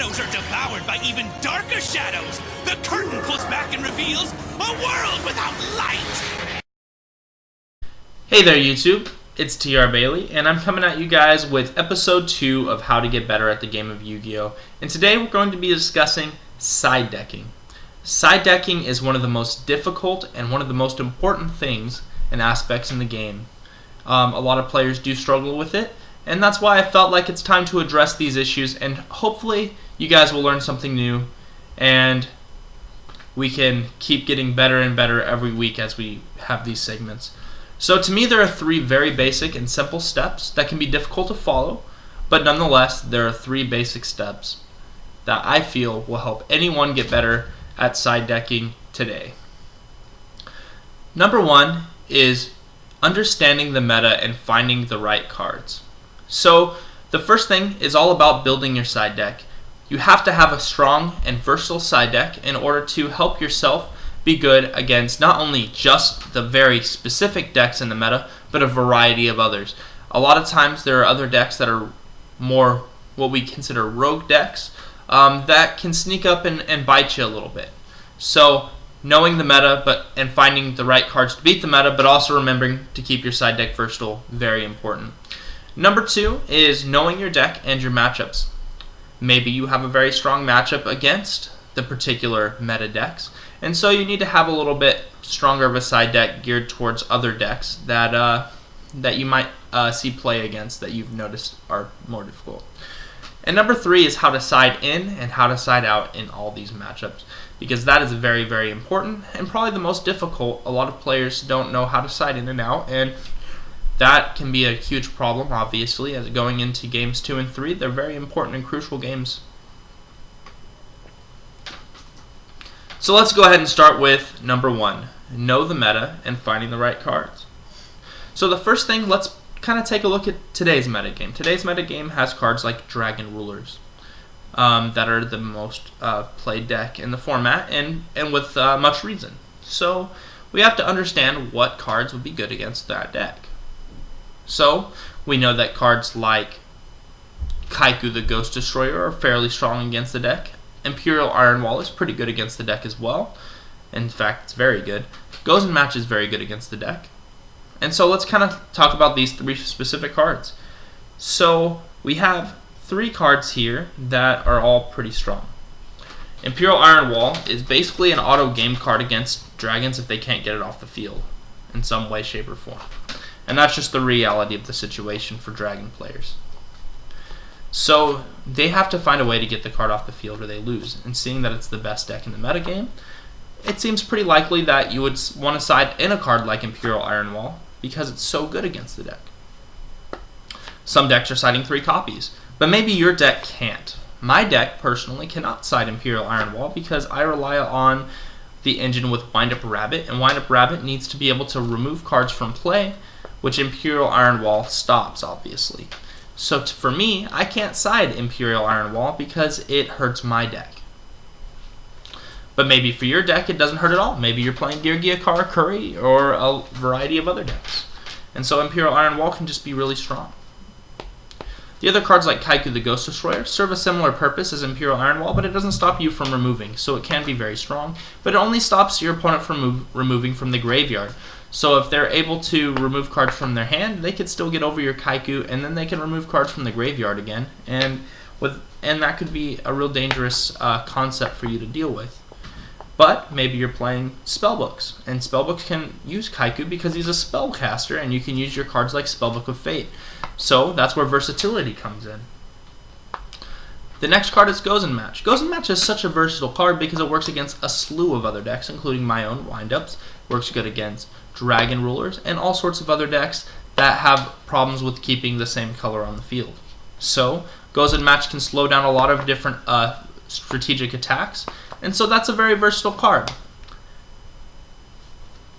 shadows are devoured by even darker shadows, the curtain pulls back and reveals a world without light! Hey there YouTube, it's TR Bailey, and I'm coming at you guys with episode 2 of How to Get Better at the Game of Yu-Gi-Oh! And today we're going to be discussing side decking. Side decking is one of the most difficult and one of the most important things and aspects in the game. A lot of players do struggle with it, and that's why I felt like it's time to address these issues, and hopefully you guys will learn something new and we can keep getting better and better every week as we have these segments. So to me, there are 3 very basic and simple steps that can be difficult to follow, but nonetheless there are 3 basic steps that I feel will help anyone get better at side decking today. Number 1 is understanding the meta and finding the right cards. So the first thing is all about building your side deck. You have to have a strong and versatile side deck in order to help yourself be good against not only just the very specific decks in the meta, but a variety of others. A lot of times there are other decks that are more what we consider rogue decks that can sneak up and bite you a little bit. So knowing the meta and finding the right cards to beat the meta, but also remembering to keep your side deck versatile, very important. Number 2 is knowing your deck and your matchups. Maybe you have a very strong matchup against the particular meta decks, and so you need to have a little bit stronger of a side deck geared towards other decks that you might see play against that you've noticed are more difficult. And number 3 is how to side in and how to side out in all these matchups, because that is very, very important and probably the most difficult. A lot of players don't know how to side in and out, and that can be a huge problem, obviously, as going into games 2 and 3. They're very important and crucial games. So let's go ahead and start with number 1, know the meta and finding the right cards. So the first thing, let's kind of take a look at today's metagame. Today's metagame has cards like Dragon Rulers that are the most played deck in the format, and with much reason. So we have to understand what cards would be good against that deck. So we know that cards like Kaiku the Ghost Destroyer are fairly strong against the deck. Imperial Iron Wall is pretty good against the deck as well. In fact, it's very good. Gozen Match is very good against the deck. And so let's kind of talk about these 3 specific cards. So we have 3 cards here that are all pretty strong. Imperial Iron Wall is basically an auto game card against dragons if they can't get it off the field in some way, shape, or form. And that's just the reality of the situation for dragon players. So they have to find a way to get the card off the field or they lose. And seeing that it's the best deck in the metagame, it seems pretty likely that you would want to side in a card like Imperial Iron Wall because it's so good against the deck. Some decks are siding 3 copies, but maybe your deck can't. My deck personally cannot side Imperial Iron Wall because I rely on the engine with Wind Up Rabbit, and Wind Up Rabbit needs to be able to remove cards from play, which Imperial Iron Wall stops, obviously. So for me, I can't side Imperial Iron Wall because it hurts my deck. But maybe for your deck, it doesn't hurt at all. Maybe you're playing Girgiakar, Curry, or a variety of other decks. And so Imperial Iron Wall can just be really strong. The other cards like Kaiku the Ghost Destroyer serve a similar purpose as Imperial Iron Wall, but it doesn't stop you from removing, so it can be very strong. But it only stops your opponent from removing from the graveyard. So if they're able to remove cards from their hand, they could still get over your Kaiku, and then they can remove cards from the graveyard again. And that could be a real dangerous concept for you to deal with. But maybe you're playing Spellbooks, and Spellbooks can use Kaiku because he's a spellcaster, and you can use your cards like Spellbook of Fate. So that's where versatility comes in. The next card is Gozen Match. Gozen Match is such a versatile card because it works against a slew of other decks, including my own Windups. Works good against Dragon Rulers and all sorts of other decks that have problems with keeping the same color on the field. So Gozen Match can slow down a lot of different strategic attacks, and so that's a very versatile card.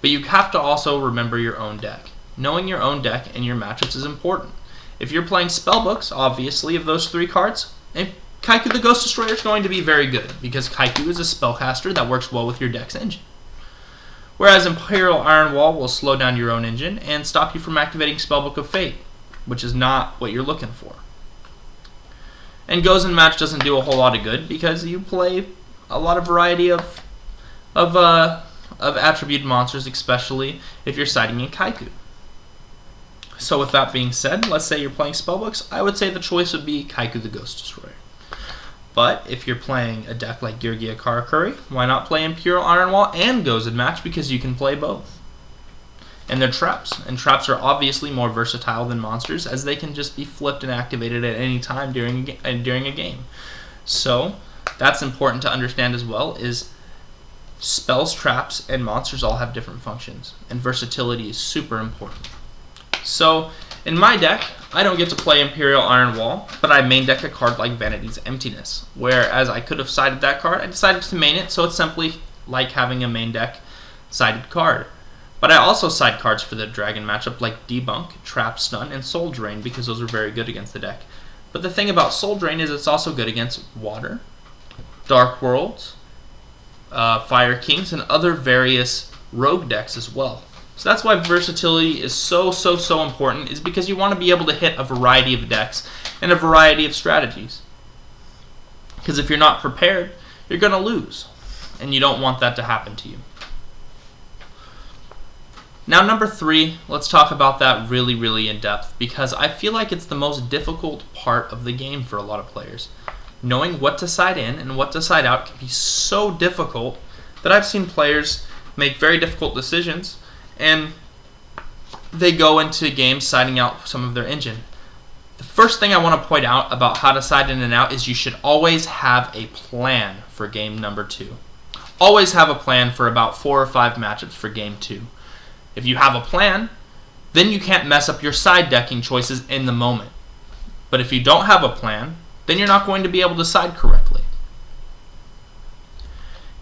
But you have to also remember your own deck. Knowing your own deck and your matchups is important. If you're playing Spellbooks, obviously, of those 3 cards, Kaiku the Ghost Destroyer is going to be very good because Kaiku is a spellcaster that works well with your deck's engine. Whereas Imperial Iron Wall will slow down your own engine and stop you from activating Spellbook of Fate, which is not what you're looking for. And Goes and Match doesn't do a whole lot of good because you play a lot of variety of attributed monsters, especially if you're siding in Kaiku. So with that being said, let's say you're playing Spellbooks, I would say the choice would be Kaiku the Ghost Destroyer. But if you're playing a deck like Girgia Karakuri, why not play Imperial Iron Wall and Goes and Match, because you can play both. And they're traps, and traps are obviously more versatile than monsters, as they can just be flipped and activated at any time during a game. So that's important to understand as well, is spells, traps, and monsters all have different functions, and versatility is super important. So in my deck, I don't get to play Imperial Iron Wall, but I main deck a card like Vanity's Emptiness. Whereas I could have sided that card, I decided to main it, so it's simply like having a main deck sided card. But I also side cards for the Dragon matchup like Debunk, Trap, Stun, and Soul Drain, because those are very good against the deck. But the thing about Soul Drain is it's also good against Water, Dark Worlds, Fire Kings, and other various rogue decks as well. So that's why versatility is so important, is because you want to be able to hit a variety of decks and a variety of strategies. Because if you're not prepared, you're going to lose, and you don't want that to happen to you. Now number 3, let's talk about that really in depth, because I feel like it's the most difficult part of the game for a lot of players. Knowing what to side in and what to side out can be so difficult that I've seen players make very difficult decisions, and they go into games siding out some of their engine. The first thing I want to point out about how to side in and out is you should always have a plan for game number 2. Always have a plan for about 4 or 5 matchups for game 2. If you have a plan, then you can't mess up your side decking choices in the moment. But if you don't have a plan, then you're not going to be able to side correctly.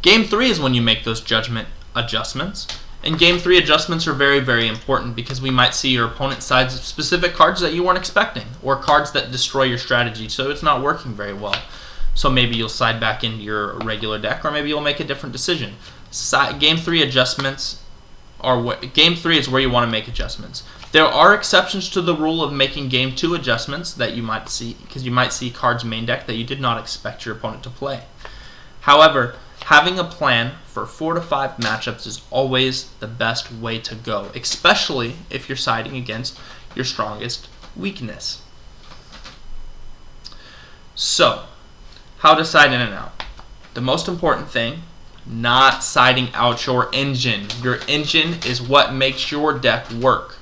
Game 3 is when you make those judgment adjustments. And Game 3 adjustments are very important, because we might see your opponent sides specific cards that you weren't expecting, or cards that destroy your strategy, so it's not working very well. So maybe you'll side back into your regular deck, or maybe you'll make a different decision. Game 3 adjustments are Game 3 is where you want to make adjustments. There are exceptions to the rule of making Game 2 adjustments that you might see, because you might see cards main deck that you did not expect your opponent to play. However, having a plan for 4 to 5 matchups is always the best way to go, especially if you're siding against your strongest weakness. So, how to side in and out. The most important thing, not siding out your engine. Your engine is what makes your deck work.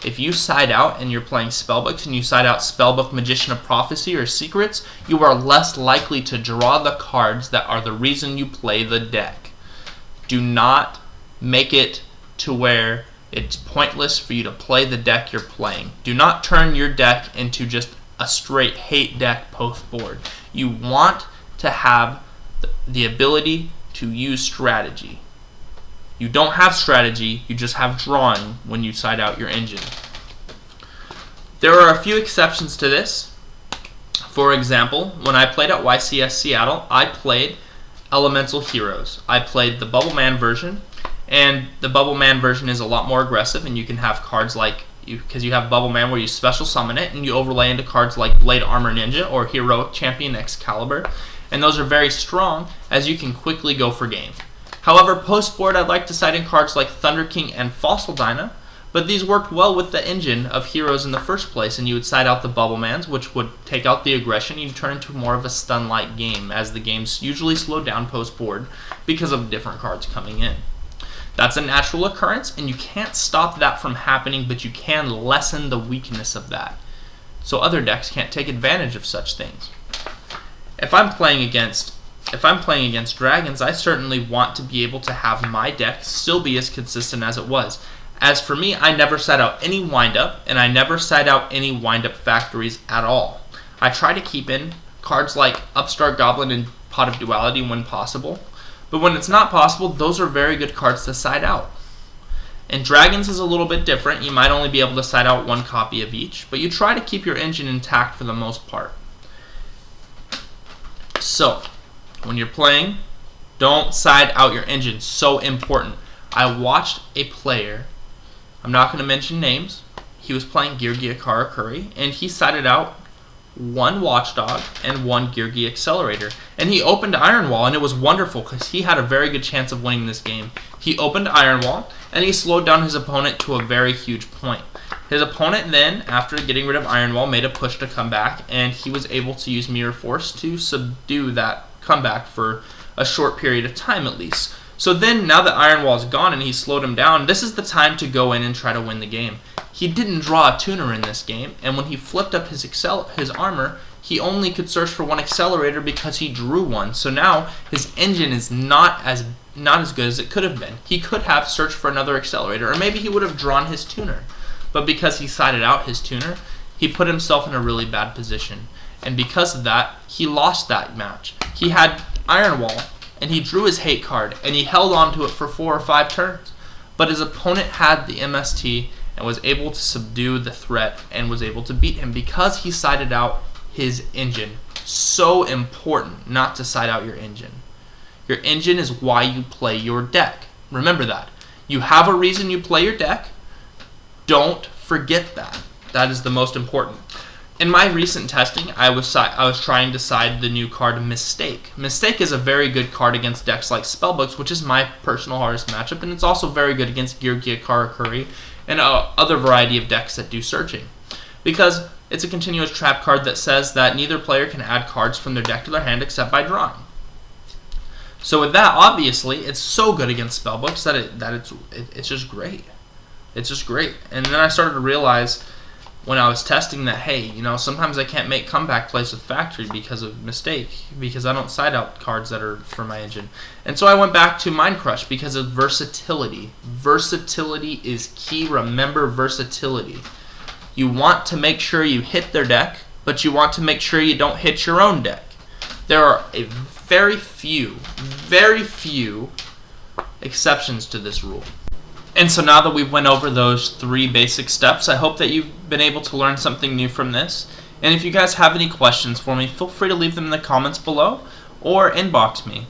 If you side out and you're playing Spellbooks and you side out Spellbook, Magician of Prophecy, or Secrets, you are less likely to draw the cards that are the reason you play the deck. Do not make it to where it's pointless for you to play the deck you're playing. Do not turn your deck into just a straight hate deck post-board. You want to have the ability to use strategy. You don't have strategy, you just have drawing when you side out your engine. There are a few exceptions to this. For example, when I played at YCS Seattle, I played Elemental Heroes. I played the Bubble Man version, and the Bubble Man version is a lot more aggressive, and you can have cards like, because you have Bubble Man where you special summon it, and you overlay into cards like Blade Armor Ninja or Heroic Champion Excalibur, and those are very strong, as you can quickly go for game. However, post-board, I'd like to side in cards like Thunder King and Fossil Dyna, but these worked well with the engine of Heroes in the first place, and you would side out the Bubble Mans, which would take out the aggression, and you'd turn into more of a stun-like game, as the games usually slow down post-board because of different cards coming in. That's a natural occurrence, and you can't stop that from happening, but you can lessen the weakness of that, so other decks can't take advantage of such things. If I'm playing against dragons, I certainly want to be able to have my deck still be as consistent as it was. As for me, I never side out any wind-up, and I never side out any wind-up factories at all. I try to keep in cards like Upstart Goblin and Pot of Duality when possible, but when it's not possible, those are very good cards to side out. And dragons is a little bit different. You might only be able to side out 1 copy of each, but you try to keep your engine intact for the most part. So, when you're playing, don't side out your engine. So important. I watched a player, I'm not going to mention names, he was playing Girgia Karakuri, and he sided out 1 Watchdog, and 1 Geargi Accelerator. And he opened Iron Wall, and it was wonderful because he had a very good chance of winning this game. He opened Iron Wall, and he slowed down his opponent to a very huge point. His opponent then, after getting rid of Iron Wall, made a push to come back, and he was able to use Mirror Force to subdue that comeback for a short period of time at least. So then, now that Iron Wall is gone and he slowed him down, this is the time to go in and try to win the game. He didn't draw a tuner in this game, and when he flipped up his armor, he only could search for 1 accelerator because he drew 1. So now his engine is not as good as it could have been. He could have searched for another accelerator, or maybe he would have drawn his tuner. But because he sided out his tuner, he put himself in a really bad position. And because of that, he lost that match. He had Iron Wall, and he drew his hate card, and he held on to it for 4 or 5 turns. But his opponent had the MST and was able to subdue the threat and was able to beat him because he sided out his engine. So important not to side out your engine. Your engine is why you play your deck. Remember that. You have a reason you play your deck. Don't forget that. That is the most important. In my recent testing, I was trying to side the new card Mistake. Mistake is a very good card against decks like Spellbooks, which is my personal hardest matchup, and it's also very good against Geargi Karakuri and other variety of decks that do searching. Because it's a continuous trap card that says that neither player can add cards from their deck to their hand except by drawing. So with that, obviously, it's so good against Spellbooks that it's just great. It's just great. And then I started to realize when I was testing that, hey, you know, sometimes I can't make comeback plays with Factory because of Mistake, because I don't side out cards that are for my engine. And so I went back to Mind Crush because of versatility. Versatility is key. Remember versatility. You want to make sure you hit their deck, but you want to make sure you don't hit your own deck. There are very few exceptions to this rule. And so now that we've went over those 3 basic steps, I hope that you've been able to learn something new from this. And if you guys have any questions for me, feel free to leave them in the comments below or inbox me.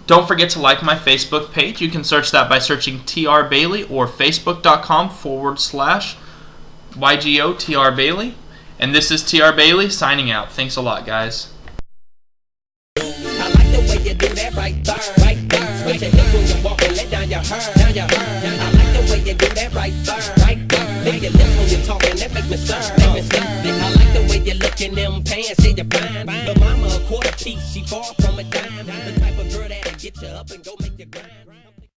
Don't forget to like my Facebook page. You can search that by searching TR Bailey or facebook.com/YGO TR Bailey. And this is TR Bailey signing out. Thanks a lot, guys. I like the way you do that right there, right there. Switch your hips when you walk and let down your hair, down your hair. I like the way you do that right there, right there. Lick your lips when you're talking, that make me stir, make me stir. I like the way you look in them pants, yeah, you're fine. But mama a quarter piece, she far from a dime. The type of girl that'll get you up and go make you grind.